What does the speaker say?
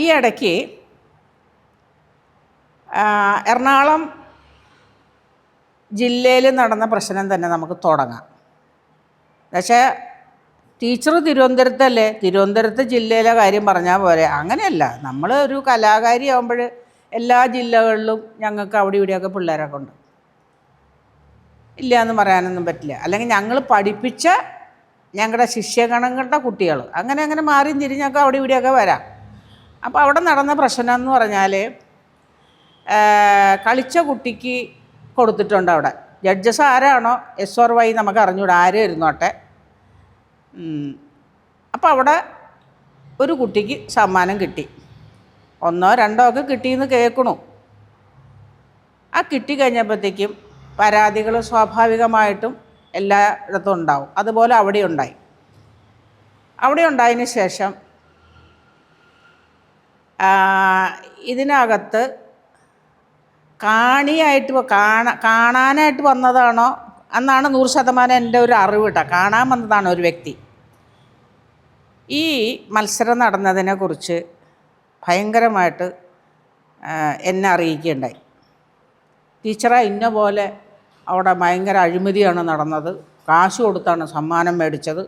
ഈ ഇടയ്ക്ക് എറണാകുളം ജില്ലയിൽ നടന്ന പ്രശ്നം തന്നെ നമുക്ക് തുടങ്ങാം. പക്ഷേ ടീച്ചർ തിരുവനന്തപുരത്തല്ലേ, തിരുവനന്തപുരത്ത് ജില്ലയിലെ കാര്യം പറഞ്ഞാൽ പോരെ. അങ്ങനെയല്ല, നമ്മൾ ഒരു കലാകാരി ആകുമ്പോൾ എല്ലാ ജില്ലകളിലും ഞങ്ങൾക്ക് അവിടെ ഇവിടെയൊക്കെ പിള്ളേരൊക്കെ ഉണ്ട്, ഇല്ല എന്ന് പറയാനൊന്നും പറ്റില്ല. അല്ലെങ്കിൽ ഞങ്ങൾ പഠിപ്പിച്ച ഞങ്ങളുടെ ശിഷ്യഗണങ്ങളുടെ കുട്ടികൾ അങ്ങനെ മാറിയും തിരിഞ്ഞൊക്കെ അവിടെ ഇവിടെയൊക്കെ വരാം. അപ്പോൾ അവിടെ നടന്ന പ്രശ്നം എന്ന് പറഞ്ഞാൽ കളിച്ച കുട്ടിക്ക് കൊടുത്തിട്ടുണ്ട്. അവിടെ ജഡ്ജസ് ആരാണോ SRY നമുക്ക് അറിഞ്ഞൂടാ, ആരും ഇരുന്നോട്ടെ. അപ്പോൾ അവിടെ ഒരു കുട്ടിക്ക് സമ്മാനം കിട്ടി, 1 2 ഒക്കെ കിട്ടിയെന്ന് കേൾക്കണു. ആ കിട്ടിക്കഴിഞ്ഞപ്പോഴത്തേക്കും പരാതികൾ സ്വാഭാവികമായിട്ടും എല്ലായിടത്തും ഉണ്ടാവും. അതുപോലെ അവിടെ ഉണ്ടായതിന് ശേഷം ഇതിനകത്ത് കാണാനായിട്ട് വന്നതാണോ എന്നാണ് 100% എൻ്റെ ഒരു അറിവ് കേട്ടോ. കാണാൻ വന്നതാണ് ഒരു വ്യക്തി. ഈ മത്സരം നടന്നതിനെക്കുറിച്ച് ഭയങ്കരമായിട്ട് എന്നെ അറിയിക്കുകയുണ്ടായി. ടീച്ചറെ ഇന്ന പോലെ അവിടെ ഭയങ്കര അഴിമതിയാണ് നടന്നത്, കാശ് കൊടുത്താണ് സമ്മാനം മേടിച്ചത്.